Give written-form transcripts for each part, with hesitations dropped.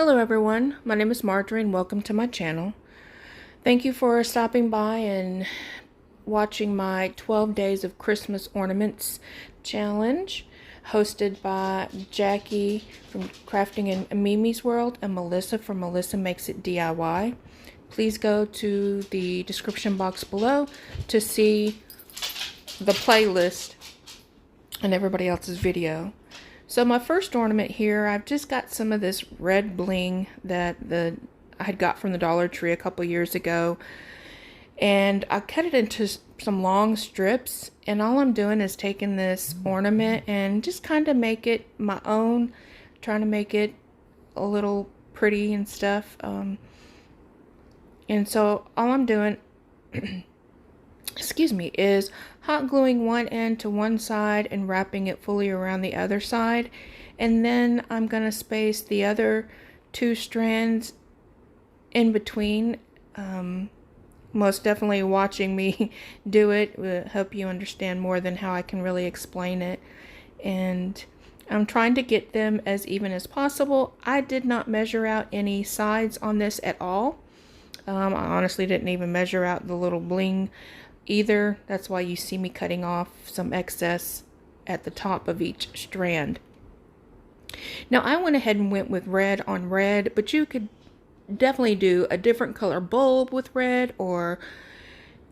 Hello everyone, my name is Marjorie and welcome to my channel. Thank you for stopping by and watching my 12 Days of Christmas Ornaments challenge hosted by Jackie from Crafting in Mimi's World and Melissa from Melissa Makes It DIY. Please go to the description box below to see the playlist and everybody else's video. So my first ornament here, I've just got some of this red bling that I had got from the Dollar Tree a couple years ago. And I cut it into some long strips. And all I'm doing is taking this ornament and just kind of make it my own. Trying to make it a little pretty and stuff. And so all I'm doing excuse me, is hot gluing one end to one side and wrapping it fully around the other side. And then I'm going to space the other two strands in between. Most definitely watching me do it will help you understand more than how I can really explain it. And I'm trying to get them as even as possible. I did not measure out any sides on this at all. I honestly didn't even measure out the little bling either. That's why you see me cutting off some excess at the top of each strand. Now I went ahead and went with red on red, but you could definitely do a different color bulb with red, or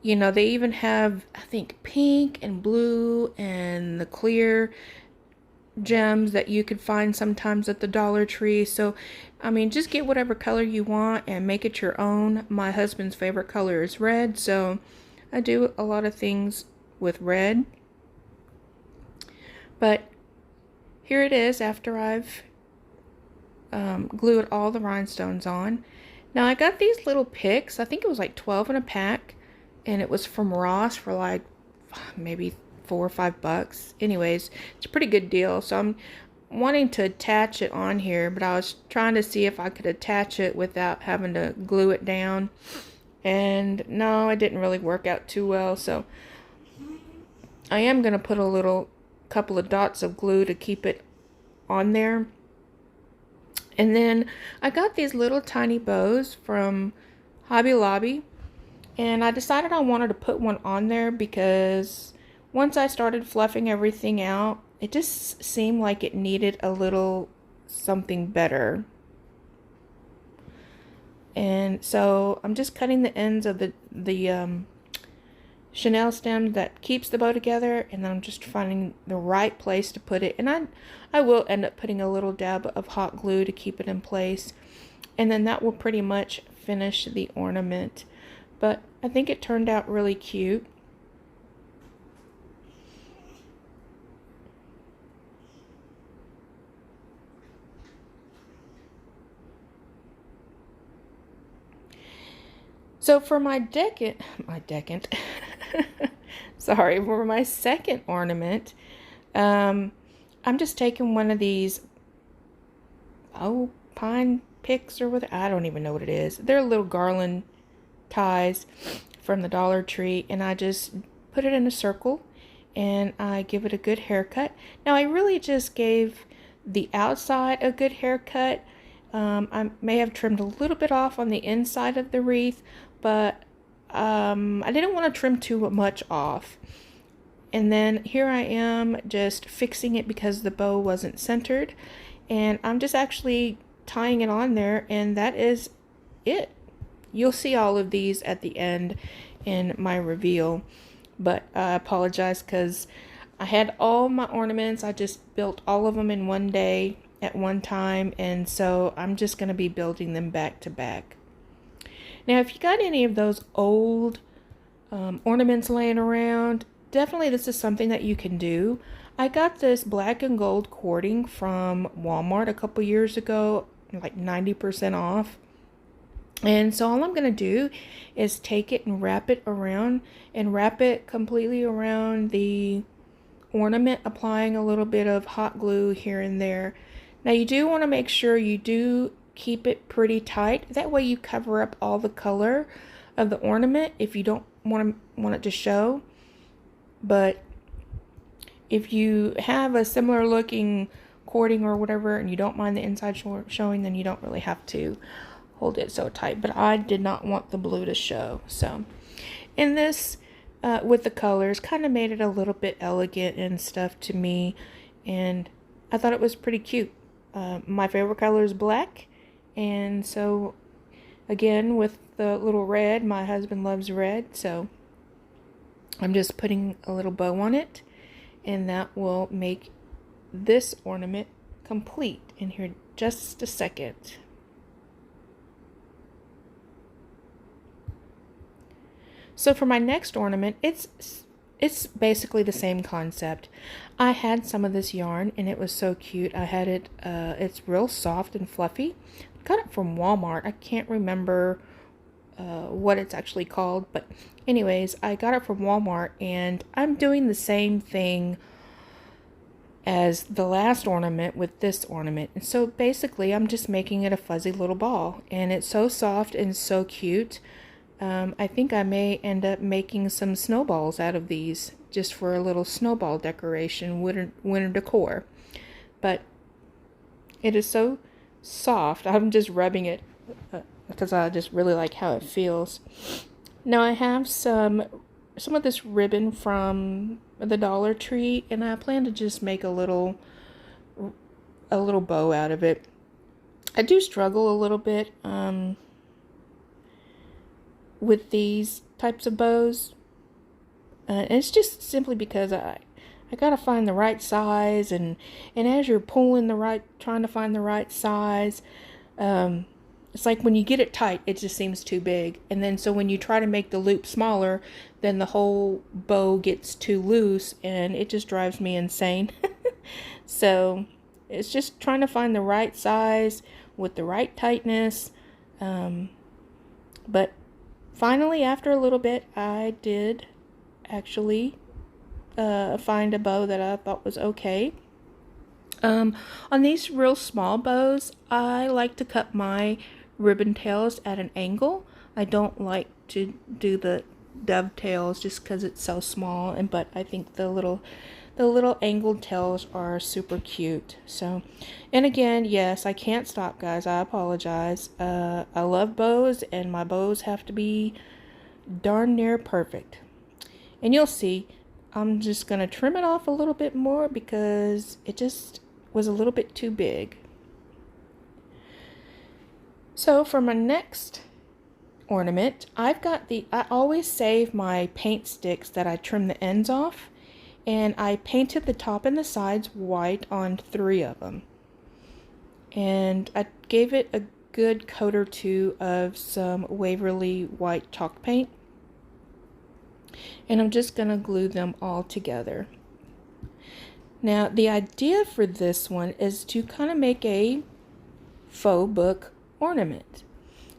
you know, they even have, I think, pink and blue and the clear gems that you could find sometimes at the Dollar Tree. So I mean, just get whatever color you want and make it your own. My husband's favorite color is red, so I do a lot of things with red. But here it is after I've glued all the rhinestones on. Now I got these little picks. I think it was like 12 in a pack, and it was from Ross for like maybe $4 or $5. Anyways, it's a pretty good deal. So I'm wanting to attach it on here, but I was trying to see if I could attach it without having to glue it down. And no, it didn't really work out too well, so I am going to put a couple of dots of glue to keep it on there. And then I got these little tiny bows from Hobby Lobby, and I decided I wanted to put one on there because once I started fluffing everything out, it just seemed like it needed a little something better. And so I'm just cutting the ends of the chenille stem that keeps the bow together, and then I'm just finding the right place to put it. And I will end up putting a little dab of hot glue to keep it in place, and then that will pretty much finish the ornament. But I think it turned out really cute. So for my sorry, for my second ornament, I'm just taking one of these, pine picks or what, I don't even know what it is. They're little garland ties from the Dollar Tree, and I just put it in a circle and I give it a good haircut. Now I really just gave the outside a good haircut. I may have trimmed a little bit off on the inside of the wreath, but I didn't want to trim too much off. And then here I am just fixing it because the bow wasn't centered, and I'm just actually tying it on there, and that is it. You'll see all of these at the end in my reveal, but I apologize because I had all my ornaments. I just built all of them in one day at one time, and so I'm just going to be building them back to back. Now if you got any of those old ornaments laying around, definitely this is something that you can do. I got this black and gold cording from Walmart a couple years ago, like 90% off. And so all I'm going to do is take it and wrap it around, and wrap it completely around the ornament, applying a little bit of hot glue here and there. Now you do want to make sure you do keep it pretty tight. That way you cover up all the color of the ornament if you don't want it to show. But if you have a similar looking cording or whatever, and you don't mind the inside showing, then you don't really have to hold it so tight. But I did not want the blue to show. So, in this, with the colors, kind of made it a little bit elegant and stuff to me. And I thought it was pretty cute. My favorite color is black. And so, again, with the little red, my husband loves red. So, I'm just putting a little bow on it. And that will make this ornament complete. In here just a second. So for my next ornament, it's basically the same concept. I had some of this yarn and it was so cute. I had it, it's real soft and fluffy. Got it from Walmart. I can't remember what it's actually called, but anyways, I got it from Walmart, and I'm doing the same thing as the last ornament with this ornament. And so basically I'm just making it a fuzzy little ball, and it's so soft and so cute. I think I may end up making some snowballs out of these just for a little snowball decoration, winter decor. But it is so soft. I'm just rubbing it because I just really like how it feels. Now I have some of this ribbon from the Dollar Tree, and I plan to just make a little bow out of it. I do struggle a little bit with these types of bows. And it's just simply because I gotta find the right size, and as you're trying to find the right size, it's like when you get it tight, it just seems too big. And then so when you try to make the loop smaller, then the whole bow gets too loose, and it just drives me insane. So it's just trying to find the right size with the right tightness. But finally, after a little bit, I did actually find a bow that I thought was okay. On these real small bows, I like to cut my ribbon tails at an angle. I don't like to do the dovetails just because it's so small, but I think the little angled tails are super cute. So, and again, yes, I can't stop, guys. I apologize. I love bows, and my bows have to be darn near perfect. And you'll see, I'm just going to trim it off a little bit more because it just was a little bit too big. So for my next ornament, I always save my paint sticks that I trim the ends off, and I painted the top and the sides white on 3 of them. And I gave it a good coat or 2 of some Waverly white chalk paint. And I'm just going to glue them all together. Now, the idea for this one is to kind of make a faux book ornament.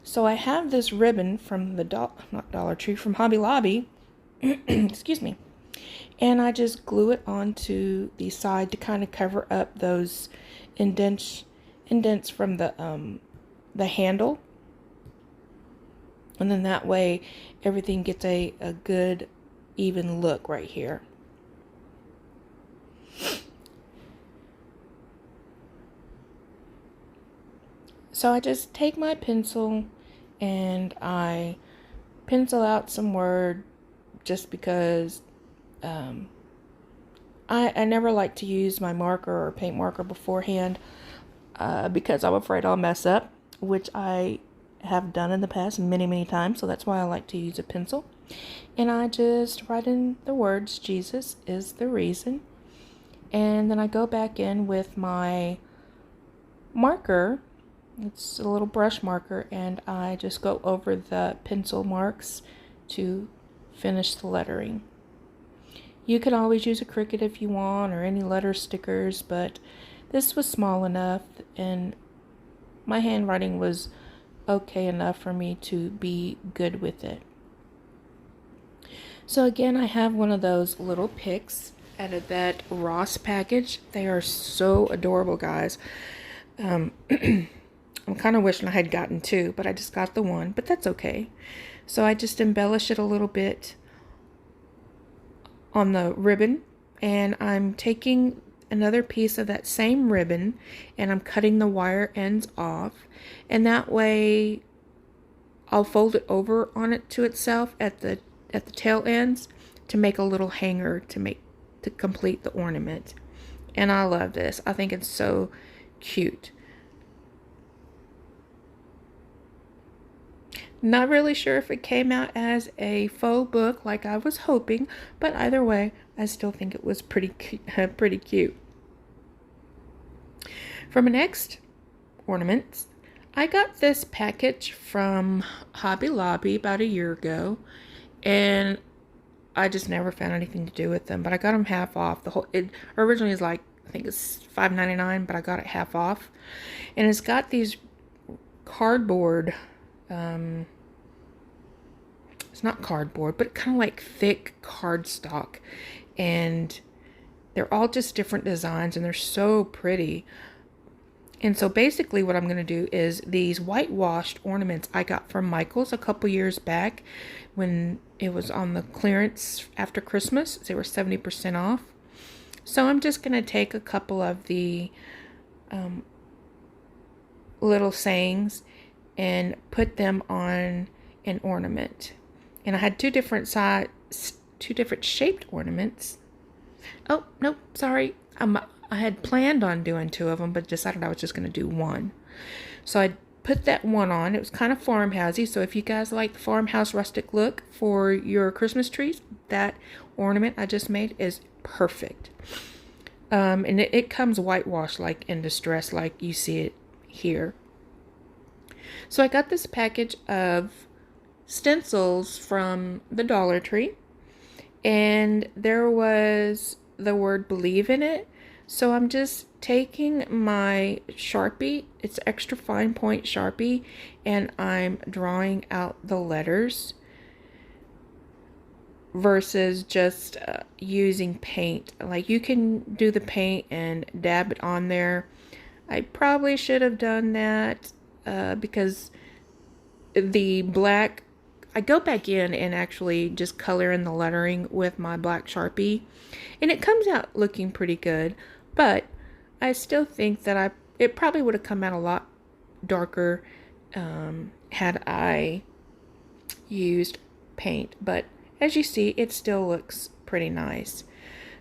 So I have this ribbon from the not Dollar Tree, from Hobby Lobby. Excuse me. And I just glue it onto the side to kind of cover up those indents from the handle. And then that way everything gets a good even look right here. So I just take my pencil and I pencil out some word, just because I never like to use my marker or paint marker beforehand because I'm afraid I'll mess up, which I have done in the past many times. So that's why I like to use a pencil. And I just write in the words, Jesus is the reason. And then I go back in with my marker. It's a little brush marker, and I just go over the pencil marks to finish the lettering. You can always use a Cricut if you want, or any letter stickers, but this was small enough and my handwriting was okay enough for me to be good with it. So again, I have one of those little picks out of that Ross package. They are so adorable, guys. I'm kind of wishing I had gotten 2, but I just got the 1, but that's okay. So I just embellish it a little bit on the ribbon, and I'm taking another piece of that same ribbon and I'm cutting the wire ends off, and that way I'll fold it over on it to itself at the tail ends to make a little hanger to complete the ornament. And I love this. I think it's so cute. Not really sure if it came out as a faux book like I was hoping, but either way, I still think it was pretty cute. For my next ornaments, I got this package from Hobby Lobby about a year ago, and I just never found anything to do with them, but I got them half off. It originally is like, I think it's $5.99, but I got it half off. And it's got these cardboard, it's not cardboard, but kind of like thick cardstock. And they're all just different designs, and they're so pretty. And so basically what I'm going to do is these whitewashed ornaments I got from Michael's a couple years back when it was on the clearance after Christmas. They were 70% off. So I'm just going to take a couple of the little sayings and put them on an ornament. And I had two different shaped ornaments. Oh, no, sorry. I had planned on doing two of them, but decided I was just going to do one. So I put that one on. It was kind of farmhousey. So if you guys like the farmhouse rustic look for your Christmas trees, that ornament I just made is perfect. And it comes whitewashed, like in distress, like you see it here. So I got this package of stencils from the Dollar Tree, and there was the word believe in it. So I'm just taking my Sharpie, it's extra fine point Sharpie, and I'm drawing out the letters versus just using paint. Like, you can do the paint and dab it on there. I probably should have done that because the black, I go back in and actually just color in the lettering with my black Sharpie, and it comes out looking pretty good. But I still think that it probably would have come out a lot darker had I used paint. But as you see, it still looks pretty nice.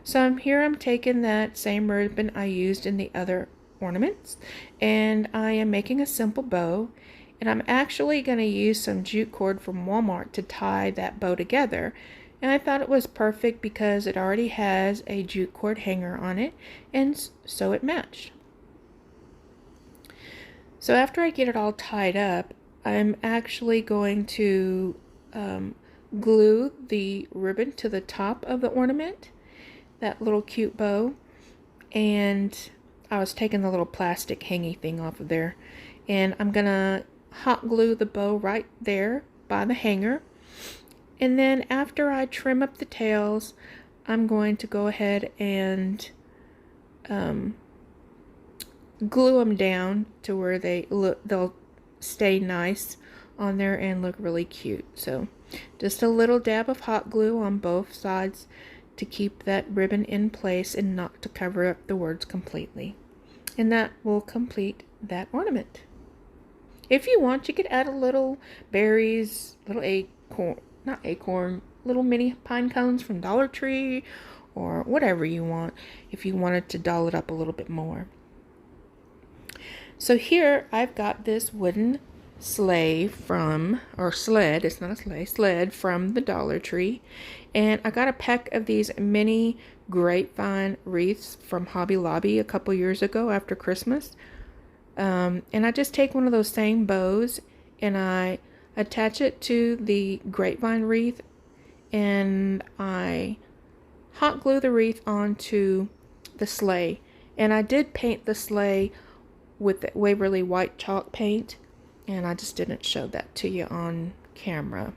So I'm taking that same ribbon I used in the other ornaments, and I am making a simple bow. And I'm actually going to use some jute cord from Walmart to tie that bow together. And I thought it was perfect because it already has a jute cord hanger on it, and so it matched. So after I get it all tied up, I'm actually going to glue the ribbon to the top of the ornament, that little cute bow. And I was taking the little plastic hangy thing off of there, and I'm going to hot glue the bow right there by the hanger. And then after I trim up the tails, I'm going to go ahead and glue them down to where they'll stay nice on there and look really cute. So just a little dab of hot glue on both sides to keep that ribbon in place and not to cover up the words completely. And that will complete that ornament. If you want, you could add a little berries, little little mini pine cones from Dollar Tree, or whatever you want, if you wanted to doll it up a little bit more. So here I've got this wooden sled, it's not a sleigh, sled from the Dollar Tree. And I got a pack of these mini grapevine wreaths from Hobby Lobby a couple years ago after Christmas. And I just take one of those same bows and I attach it to the grapevine wreath, and I hot glue the wreath onto the sleigh. And I did paint the sleigh with the Waverly white chalk paint, and I just didn't show that to you on camera.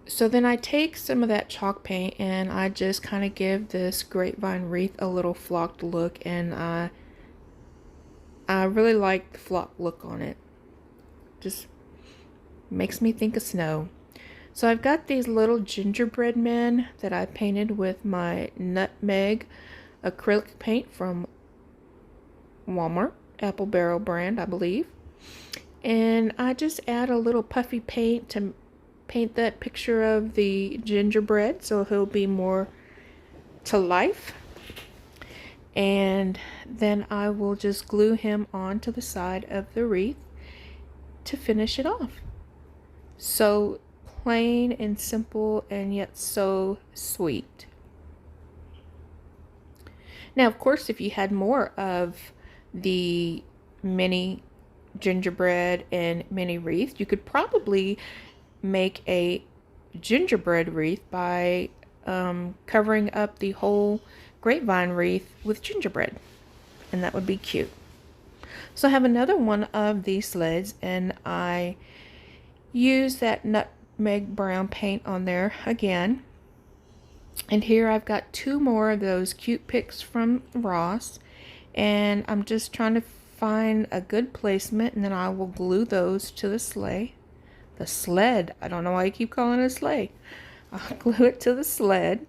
So then I take some of that chalk paint and I just kind of give this grapevine wreath a little flocked look, and I really like the flocked look on it. Just makes me think of snow. So I've got these little gingerbread men that I painted with my nutmeg acrylic paint from Walmart, Apple Barrel brand, I believe. And I just add a little puffy paint to paint that picture of the gingerbread so he'll be more to life. And then I will just glue him onto the side of the wreath to finish it off. So plain and simple, and yet so sweet. Now, of course, if you had more of the mini gingerbread and mini wreath, you could probably make a gingerbread wreath by covering up the whole grapevine wreath with gingerbread, and that would be cute. So I have another one of these sleds, and I use that nutmeg brown paint on there again. And here I've got two more of those cute picks from Ross, and I'm just trying to find a good placement, and then I will glue those to the sleigh. The sled. I don't know why I keep calling it a sleigh. I'll glue it to the sled.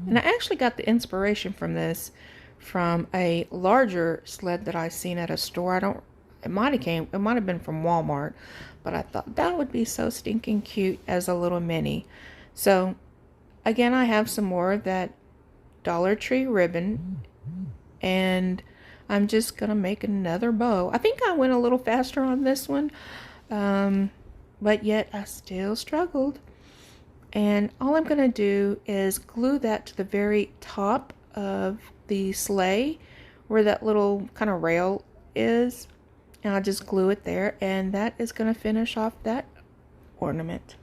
And I actually got the inspiration from this from a larger sled that I seen at a store. It might have been from Walmart, but I thought that would be so stinking cute as a little mini. So again, I have some more of that Dollar Tree ribbon, and I'm just gonna make another bow. I think I went a little faster on this one, but yet I still struggled. And all I'm gonna do is glue that to the very top of the sleigh where that little kind of rail is, and I'll just glue it there, and that is gonna finish off that ornament.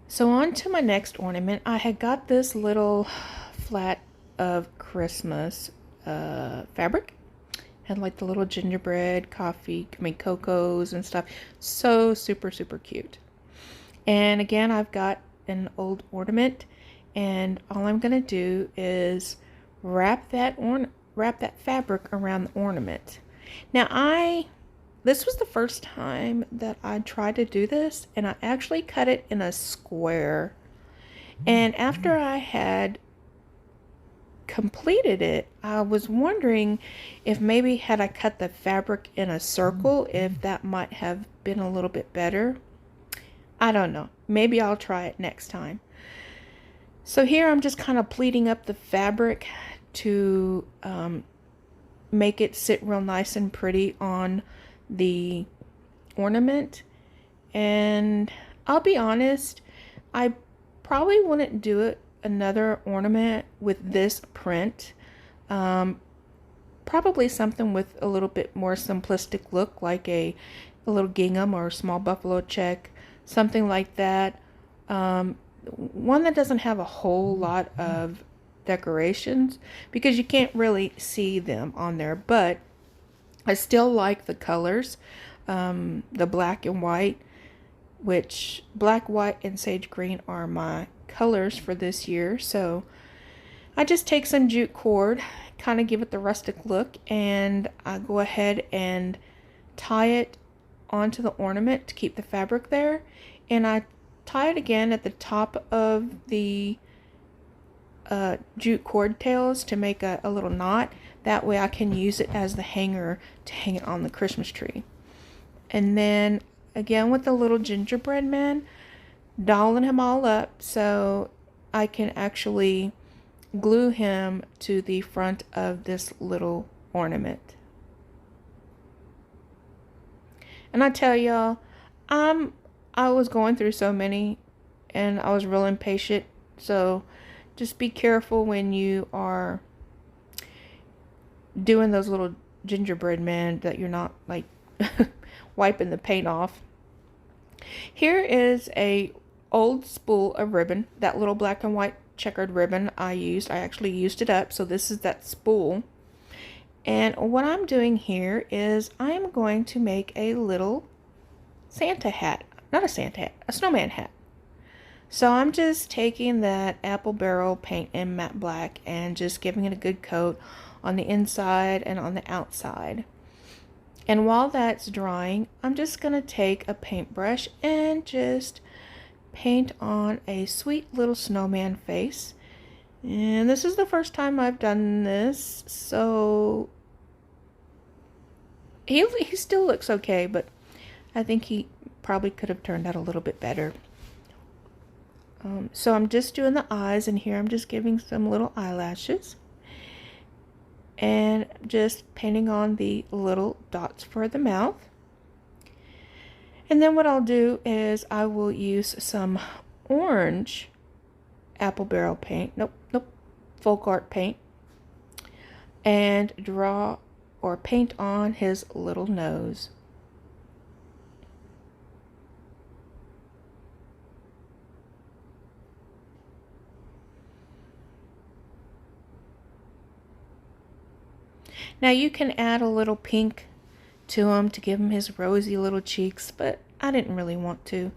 So on to my next ornament. I had got this little flat of Christmas fabric. Had like the little gingerbread, cocos and stuff. So super cute. And again, I've got an old ornament, and all I'm gonna do is wrap that fabric around the ornament. Now this was the first time that I tried to do this, and I actually cut it in a square. And after I had completed it, I was wondering if maybe had I cut the fabric in a circle, if that might have been a little bit better. I don't know. Maybe I'll try it next time. So here I'm just kind of pleating up the fabric to make it sit real nice and pretty on the ornament. And I'll be honest, I probably wouldn't do it another ornament with this print. Probably something with a little bit more simplistic look, like a little gingham or a small buffalo check, something like that. One that doesn't have a whole lot of decorations, because you can't really see them on there, but I still like the colors, the black and white, which black, white, and sage green are my colors for this year. So I just take some jute cord, kind of give it the rustic look, and I go ahead and tie it onto the ornament to keep the fabric there. And I tie it again at the top of the jute cord tails to make a little knot. That way I can use it as the hanger to hang it on the Christmas tree. And then again with the little gingerbread man, dolling him all up so I can actually glue him to the front of this little ornament. And I tell y'all, I was going through so many, and I was real impatient. So just be careful when you are doing those little gingerbread men, that you're not like wiping the paint off. Here is a old spool of ribbon, that little black and white checkered ribbon I actually used it up, so this is that spool. And what I'm doing here is I'm going to make a little Santa hat. Not a Santa hat, a snowman hat. So I'm just taking that apple barrel paint in matte black and just giving it a good coat on the inside and on the outside. And while that's drying, I'm just going to take a paintbrush and just paint on a sweet little snowman face. And this is the first time I've done this, so he still looks okay, but I think he probably could have turned out a little bit better. So I'm just doing the eyes, and here I'm just giving some little eyelashes and just painting on the little dots for the mouth. And then what I'll do is I will use some orange apple barrel paint, Folk Art paint, and draw or paint on his little nose. Now you can add a little pink to him to give him his rosy little cheeks, but I didn't really want to.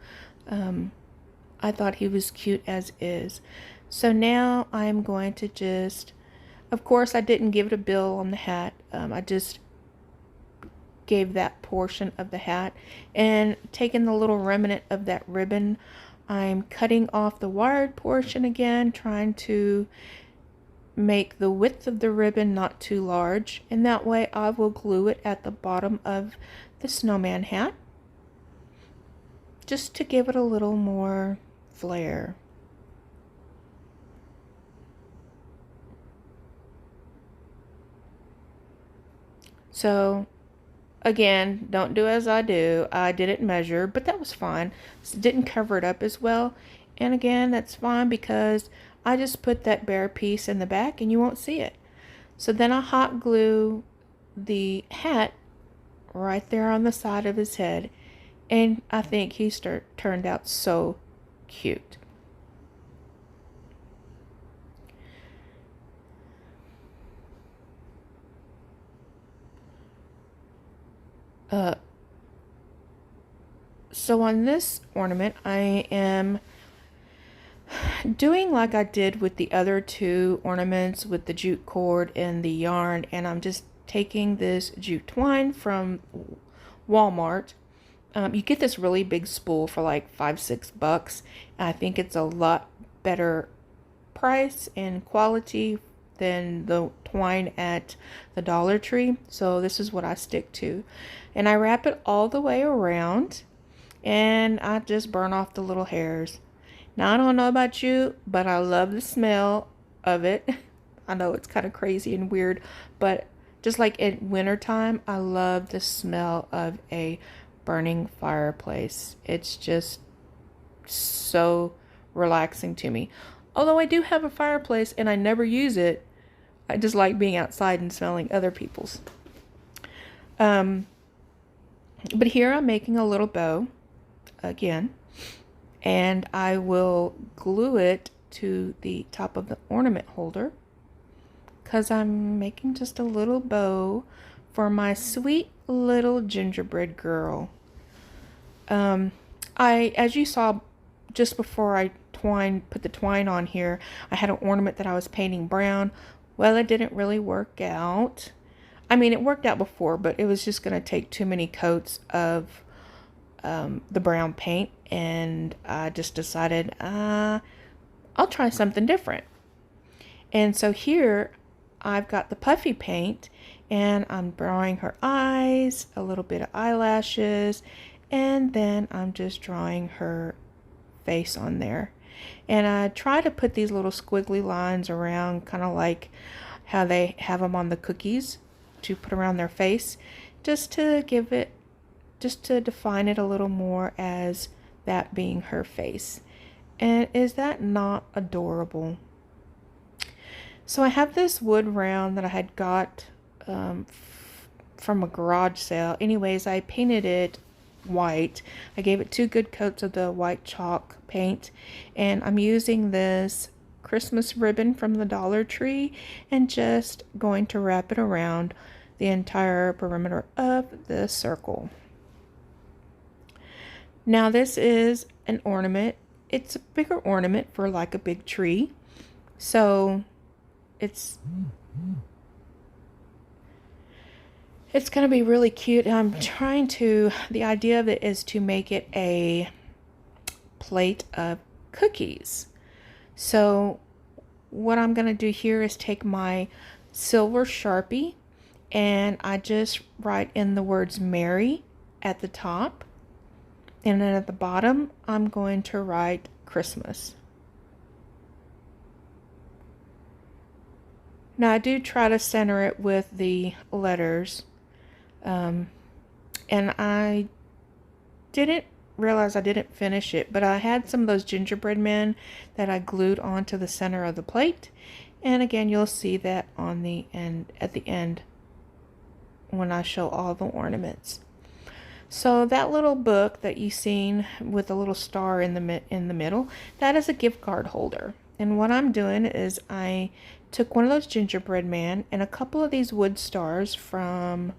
I thought he was cute as is. So now I'm going to just, of course I didn't give it a bill on the hat. I just gave that portion of the hat, and taking the little remnant of that ribbon, I'm cutting off the wired portion again, trying to make the width of the ribbon not too large, and that way I will glue it at the bottom of the snowman hat just to give it a little more flair. So again, don't do as I do. I didn't measure, but that was fine. Didn't cover it up as well, and again, that's fine because I just put that bare piece in the back and you won't see it. So then I hot glue the hat right there on the side of his head, and I think he turned out so cute. So on this ornament, I am doing like I did with the other two ornaments with the jute cord and the yarn, and I'm just taking this jute twine from Walmart. You get this really big spool for like $5-6. I think it's a lot better price and quality than the twine at the Dollar Tree, so this is what I stick to. And I wrap it all the way around, and I just burn off the little hairs. Now, I don't know about you, but I love the smell of it. I know it's kind of crazy and weird, but just like in wintertime, I love the smell of a burning fireplace. It's just so relaxing to me. Although I do have a fireplace and I never use it, I just like being outside and smelling other people's. But here I'm making a little bow again, and I will glue it to the top of the ornament holder because I'm making just a little bow for my sweet little gingerbread girl. As you saw just before I put the twine on here, I had an ornament that I was painting brown. Well, it didn't really work out. I mean, it worked out before, but it was just going to take too many coats of the brown paint, and I just decided I'll try something different. And so here I've got the puffy paint, and I'm drawing her eyes, a little bit of eyelashes, and then I'm just drawing her face on there. And I try to put these little squiggly lines around, kind of like how they have them on the cookies to put around their face, just to define it a little more as that being her face. And is that not adorable? So I have this wood round that I had got from a garage sale. Anyways, I painted it white. I gave it 2 good coats of the white chalk paint, and I'm using this Christmas ribbon from the Dollar Tree and just going to wrap it around the entire perimeter of the circle. Now this is an ornament. It's a bigger ornament for like a big tree. So it's going to be really cute. I'm trying to, the idea of it is to make it a plate of cookies. So what I'm going to do here is take my silver Sharpie and I just write in the words Merry at the top. And then at the bottom, I'm going to write Christmas. Now I do try to center it with the letters. And I didn't realize I didn't finish it, but I had some of those gingerbread men that I glued onto the center of the plate. And again, you'll see that on the end, at the end, when I show all the ornaments. So that little book that you've seen with a little star in the middle, that is a gift card holder. And what I'm doing is I took one of those gingerbread man and a couple of these wood stars from,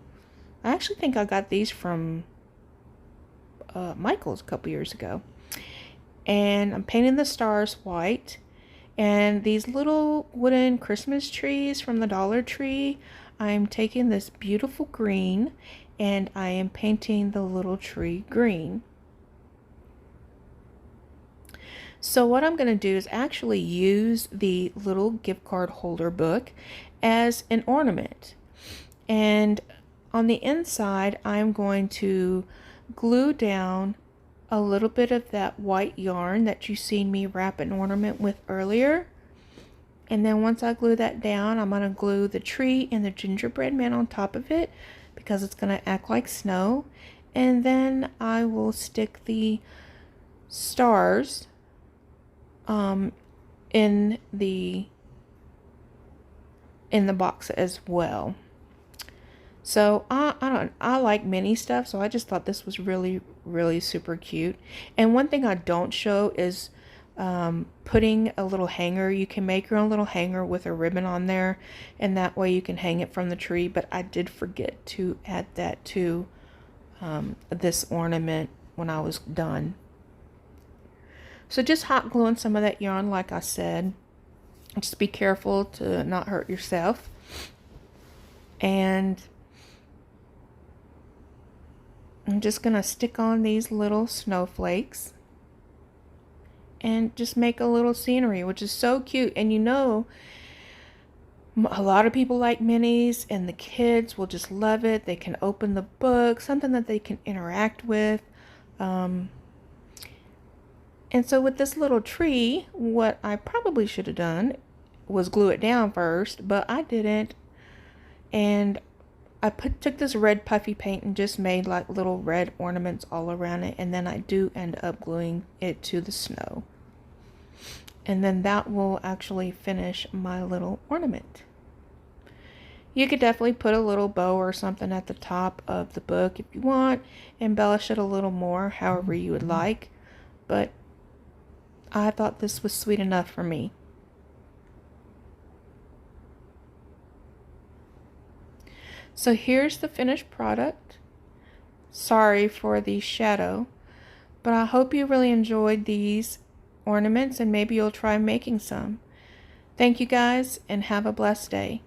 I actually think I got these from Michael's a couple years ago. And I'm painting the stars white. And these little wooden Christmas trees from the Dollar Tree, I'm taking this beautiful green and I am painting the little tree green. So what I'm going to do is actually use the little gift card holder book as an ornament. And on the inside, I'm going to glue down a little bit of that white yarn that you've seen me wrap an ornament with earlier. And then once I glue that down, I'm going to glue the tree and the gingerbread man on top of it because it's going to act like snow. And then I will stick the stars in the box as well. So I like mini stuff, so I just thought this was really, really super cute. And one thing I don't show is putting a little hanger. You can make your own little hanger with a ribbon on there, and that way you can hang it from the tree. But I did forget to add that to this ornament when I was done. So just hot gluing some of that yarn, like I said. Just be careful to not hurt yourself. And I'm just going to stick on these little snowflakes and just make a little scenery, which is so cute. And you know, a lot of people like minis and the kids will just love it. They can open the book, something that they can interact with. And so with this little tree, what I probably should have done was glue it down first, but I didn't. And I took this red puffy paint and just made like little red ornaments all around it. And then I do end up gluing it to the snow. And then that will actually finish my little ornament. You could definitely put a little bow or something at the top of the book if you want. Embellish it a little more, however you would like. But I thought this was sweet enough for me. So here's the finished product. Sorry for the shadow, but I hope you really enjoyed these ornaments and maybe you'll try making some. Thank you guys and have a blessed day.